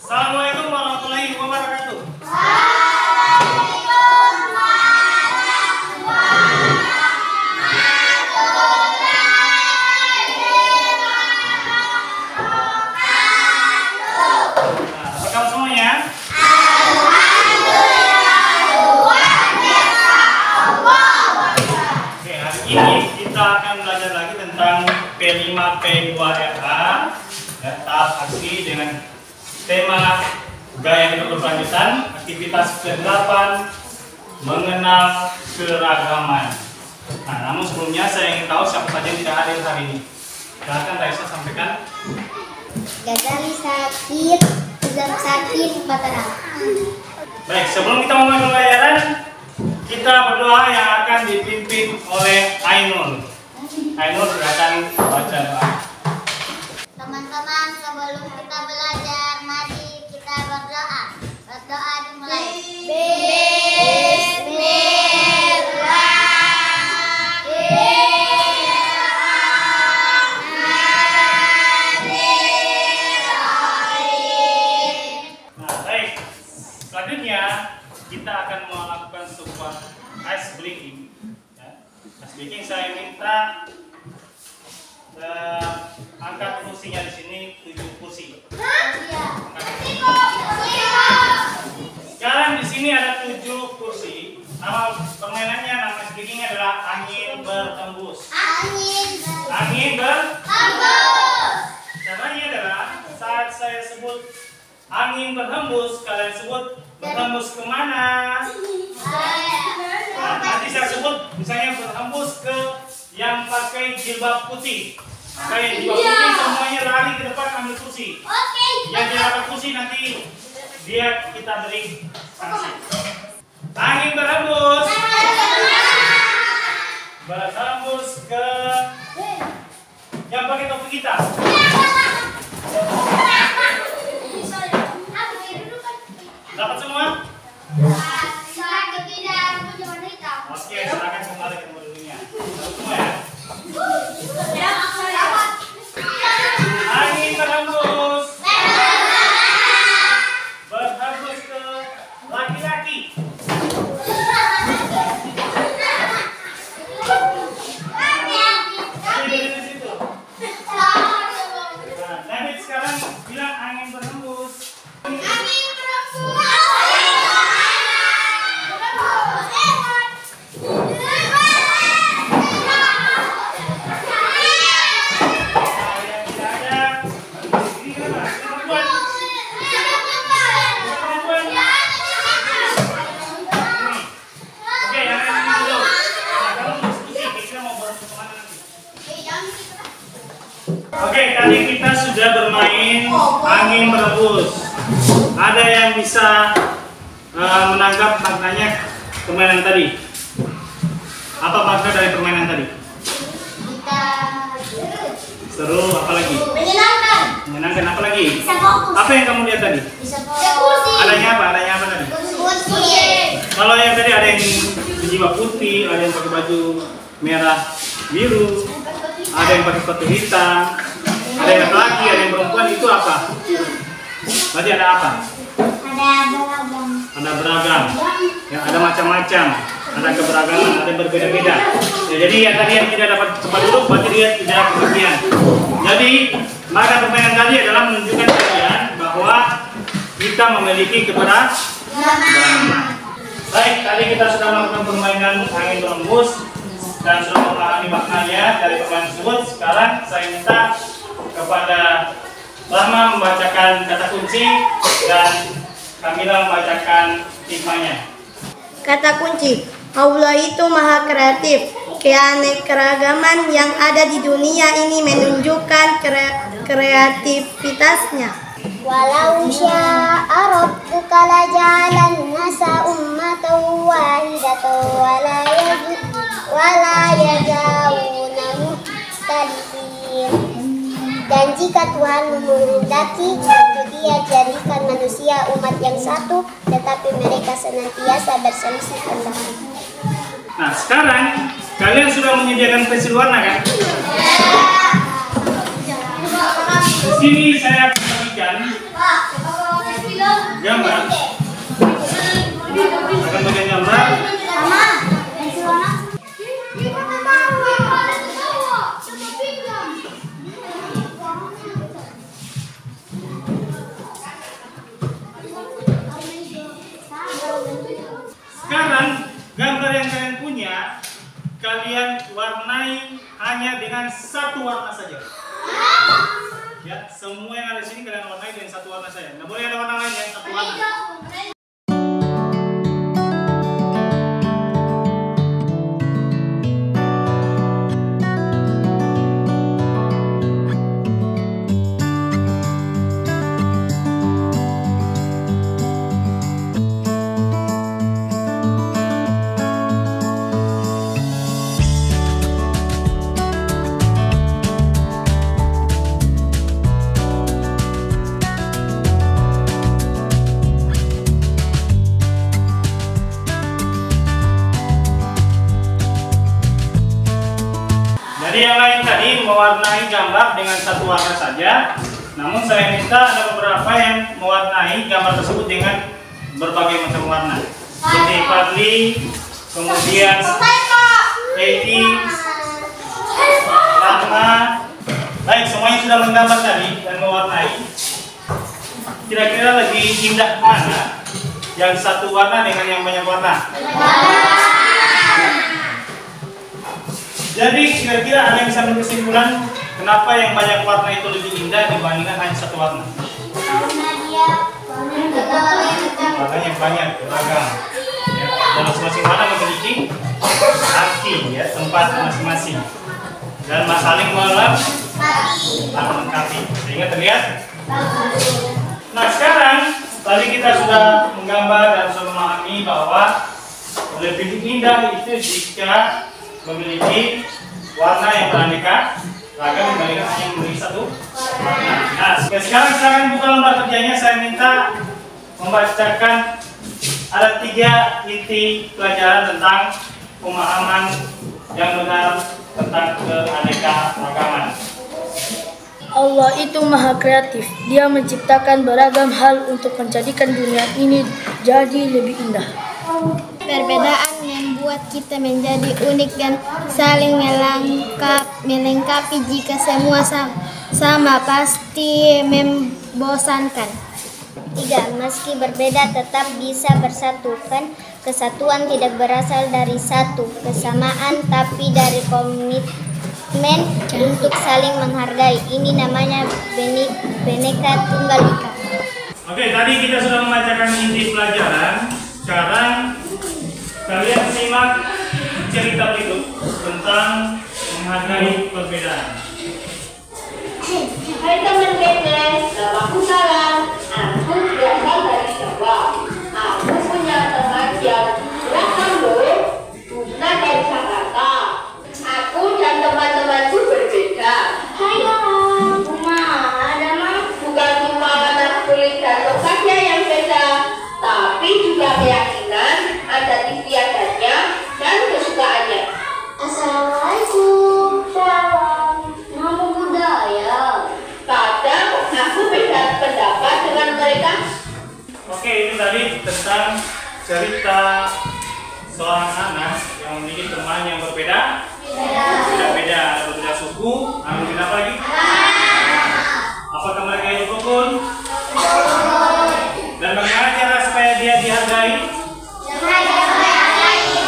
Assalamualaikum warahmatullahi wabarakatuh. P5P2RA ya, tahap aksi dengan tema gaya hidup berkelanjutan. Aktivitas ke-8 mengenal keragaman. Nah, namun sebelumnya saya ingin tahu siapa saja yang tidak hadir hari ini. Silakan Raisa sampaikan. Gadali sakit, Uzam sakit, Batara. Baik, sebelum kita memulai pembelajaran, kita berdoa yang akan dipimpin oleh Ainul. Ainul silakan baca doa. Teman-teman, sebelum kita belajar, mari kita berdoa. Berdoa dimulai. Nah, baik. Selanjutnya kita akan melakukan sebuah ice breaking. Ya. Ice breaking saya minta angkat kursinya di sini 7 kursi. Sekarang di sini ada 7 kursi. Nama permainannya, nama speakingnya adalah angin berhembus. Angin berhembus. Caranya adalah saat saya sebut angin berhembus, kalian sebut berhembus kemana? Nah, nanti saya sebut misalnya berhembus ke yang pakai jilbab putih. Maka yang jilbab putih semuanya lari ke depan ambil kursi. Yang tidak dapat kursi nanti dia kita beri sanksi. Angin berhembus. Berhembus ke yang pakai topi kita. Dapat semua? Oke, silakan kembali ke modelnya. Semua ya. Angin berhembus. Berhembus ke laki-laki. Ini di situ. Nah, David sekarang bilang angin berhembus. Oke, tadi kita sudah bermain angin berhembus. Ada yang bisa menangkap maknanya permainan tadi? Apa makna dari permainan tadi? Seru, apa lagi? Menyenangkan. Menyenangkan, apa lagi? Bisa fokus. Apa yang kamu lihat tadi? Bisa fokus. Adanya apa? Adanya apa tadi? Kalau yang tadi ada yang berjilbab putih, ada yang pakai baju merah biru, ada yang pakai sepatu hitam, ada yang laki, ada yang perempuan, itu apa? Berarti ada apa? Ada beragam. Ya, ada macam-macam. Ada keberagaman, ada yang berbeda-beda. Ya, jadi yang tadi yang tidak dapat tempat duduk, berarti dia tidak kebagian. Jadi maka permainan tadi adalah menunjukkan kalian bahwa kita memiliki keberagaman. Baik, tadi kita sudah melakukan permainan angin berhembus dan sudah memahami maknanya dari permainan tersebut. Sekarang saya minta kepada Rahma membacakan kata kunci dan Kamila membacakan hikmahnya. Kata kunci, Allah itu maha kreatif. Keanekaragaman yang ada di dunia ini menunjukkan kreativitasnya. Walau sya'a rabbuka laja'alan nasa ummatan wahidatan wala yazaluna mukhtalifin. Dan jika Tuhan menghendaki, tentu Dia jadikan manusia umat yang satu, tetapi mereka senantiasa berselisih pendapat. Nah, sekarang kalian sudah menyediakan pensil warna kan? Di sini saya bagikan gambar. Akan bagian gambar. Sekarang gambar yang kalian punya, kalian warnai hanya dengan satu warna saja. Ya, semua yang ada di sini kalian warnai dengan satu warna saja. Nggak boleh ada warna lain ya, satu warna. Jadi yang lain tadi mewarnai gambar dengan satu warna saja. Namun saya minta ada beberapa yang mewarnai gambar tersebut dengan berbagai macam warna. Seperti Fadli, kemudian Eti, Rahma. Baik, semuanya sudah menggambar tadi dan mewarnai. Kira-kira lebih indah mana? Yang satu warna dengan yang banyak warna? Jadi kira-kira ada yang bisa berkesimpulan kenapa yang banyak warna itu lebih indah dibandingkan hanya satu warna? Karena dia Warnanya banyak, beragam. Ya, dan masing-masing warna memiliki arti, ya, tempat masing-masing. Dan saling melengkapi, sehingga terlihat. Nah sekarang tadi kita sudah menggambar dan sudah memahami bahwa lebih indah itu jika memiliki warna yang beraneka ragam dibandingkan hanya memiliki satu warna. Nah, sekarang silakan buka lembar kerjanya. Saya minta membacakan ada 3 inti pelajaran tentang pemahaman yang benar tentang keanekaragaman. Allah itu maha kreatif. Dia menciptakan beragam hal untuk menjadikan dunia ini jadi lebih indah. perbedaan membuat kita menjadi unik dan saling melengkapi. Jika semua sama pasti membosankan. 3. Meski berbeda tetap bisa bersatu. Kesatuan tidak berasal dari satu kesamaan tapi dari komitmen untuk saling menghargai. Ini namanya Bhinneka Tunggal Ika. Oke, tadi kita sudah membacakan inti pelajaran. Sekarang kalian simak cerita berikut tentang menghargai perbedaan. Hai teman keles, namaku Salam. Aku berasal dari Jawa. Aku punya teman yang berasal loh, Busna dari Jakarta. Aku dan teman-temanku berbeda. Hai Uma, ada Mas. Bukan cuma warna kulit dan tongkatnya yang beda, tapi juga keyakinan, adat istiadatnya, dan kesukaannya. Assalamualaikum. Salam. Nama budaya. Kadang aku beda pendapat dengan mereka. Oke, itu tadi tentang cerita seorang anak yang memiliki teman yang berbeda. Beda-beda, ada berbeda suku, ada berbeda apa lagi? Apakah mereka itu rukun? Dan bagaimana cara supaya dia dihargai?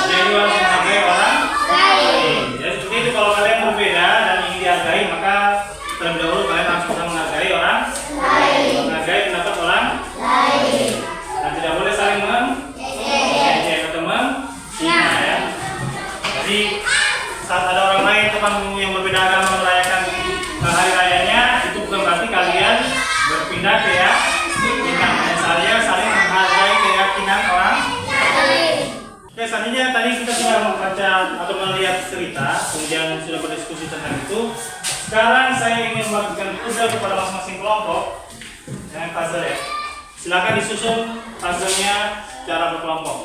Dia juga harus menghargai orang lain. Jadi seperti itu, kalau kalian berbeda dan ingin dihargai, maka terlebih dahulu kalian harus bisa menghargai orang lain, menghargai pendapat orang lain, dan tidak boleh saling mengejek atau menghina, ya. Jadi saat ada orang lain, temanmu yang berbeda agama merayakan hari rayanya, itu bukan berarti kalian berpindah keyakinan. Hanya saling menghargai keyakinan orang lain. Oke, selanjutnya tadi kita sudah membaca atau melihat cerita, kemudian sudah berdiskusi tentang itu. Sekarang saya ingin membagikan puzzle kepada masing-masing kelompok dengan puzzle, ya. Silakan disusun puzzle-nya secara berkelompok.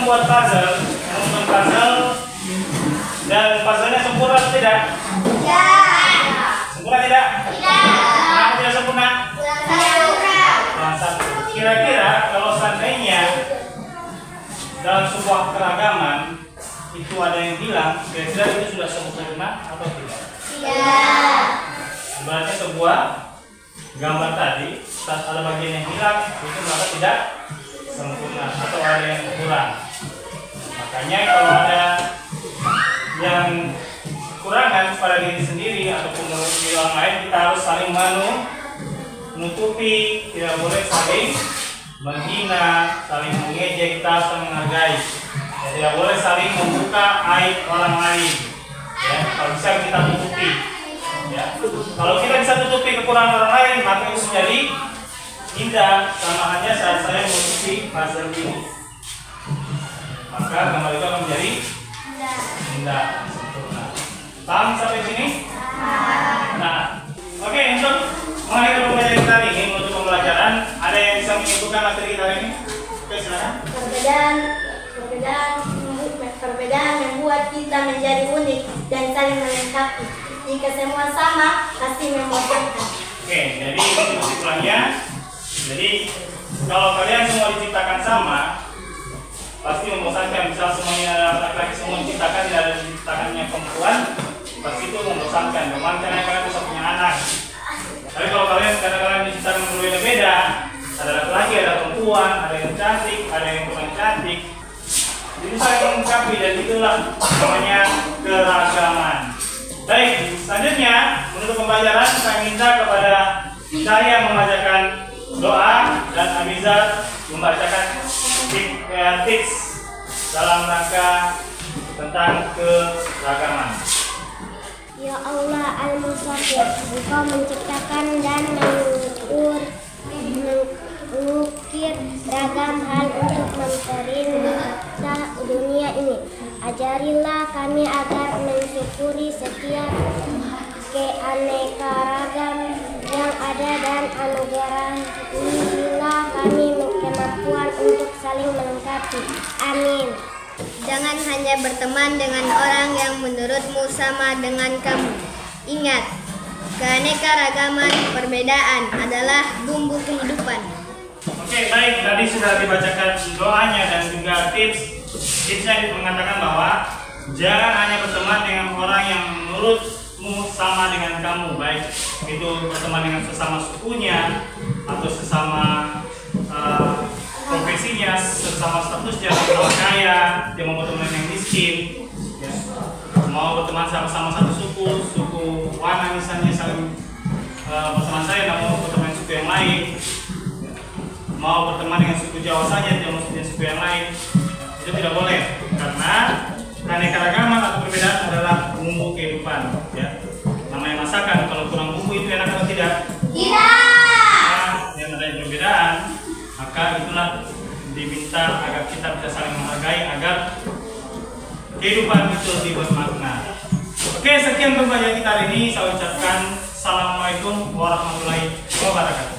membuat puzzle, dan puzzle-nya sempurna atau tidak? Sempurna tidak? Kenapa tidak sempurna? Kira-kira kalau seandainya dalam sebuah keragaman itu ada yang hilang, kira-kira itu sudah sempurna atau tidak? Berarti sebuah gambar tadi, saat ada bagian yang hilang, itu maka tidak sempurna atau ada yang kurang. Makanya kalau ada yang kekurangan pada diri sendiri ataupun di orang lain, kita harus saling menutupi, tidak boleh saling menghina, saling mengejek, kita harus saling menghargai. Ya, tidak boleh saling membuka aib orang lain. Ya, kalau bisa kita tutupi. Ya. Kalau kita bisa tutupi kekurangan orang lain, maka itu menjadi indah. Sama halnya saat saya menutupi puzzle ini, maka gambar itu akan menjadi indah, sempurna. Paham sampai sini? Nah, oke, untuk mengakhiri pembelajaran kita hari ini, menutup pembelajaran, ada yang bisa menyimpulkan materi kita hari ini? Oke, silakan. Perbedaan membuat kita menjadi unik dan saling melengkapi. Jika semua sama, pasti membosankan. Oke, jadi ini kesimpulannya. Jadi kalau kalian semua diciptakan sama, pasti membosankan. Misal semuanya laki-laki semua diciptakan, tidak ada diciptakannya perempuan, pasti itu membosankan. Memang karena kalian bisa punya anak. Tapi kalau kalian kadang-kadang diciptakan berbeda-beda, ada laki-laki, ada perempuan, ada yang cantik, ada yang kurang cantik, itu saling melengkapi dan itulah namanya keragaman. Baik, selanjutnya menutup pembelajaran saya minta kepada saya membacakan doa dan Amiza membacakan tips dalam rangka tentang keragaman. Ya Allah Al-Musawwir, Engkau menciptakan dan mengukir ragam hal untuk memperindah dunia ini. Ajarilah kami agar mensyukuri setiap keanekaragam yang ada dan anugerahilah kami kemampuan untuk saling melengkapi. Amin. Jangan hanya berteman dengan orang yang menurutmu sama dengan kamu. Ingat, keanekaragaman perbedaan adalah bumbu kehidupan. Oke, baik, tadi sudah dibacakan doanya dan juga tipsnya mengatakan bahwa jangan hanya berteman dengan orang yang menurutmu sama dengan kamu, baik itu berteman dengan sesama sukunya atau sesama profesinya, sesama statusnya, orang kaya, dia mau berteman yang miskin, ya. Mau berteman sama satu suku Wana misalnya, saling berteman saya, tidak mau berteman suku yang lain, ya. Mau berteman dengan suku Jawa saja, dia mau dengan suku yang lain, itu tidak boleh, karena keanekaragaman atau perbedaan adalah bumbu kehidupan, ya. Namanya masakan, kalau kurang bumbu itu enak atau tidak? Tidak. Yang ada perbedaan, maka itulah diminta agar kita bisa saling menghargai agar kehidupan itu lebih bermakna. Oke, sekian pembelajaran kita hari ini. Saya ucapkan Assalamualaikum warahmatullahi wabarakatuh.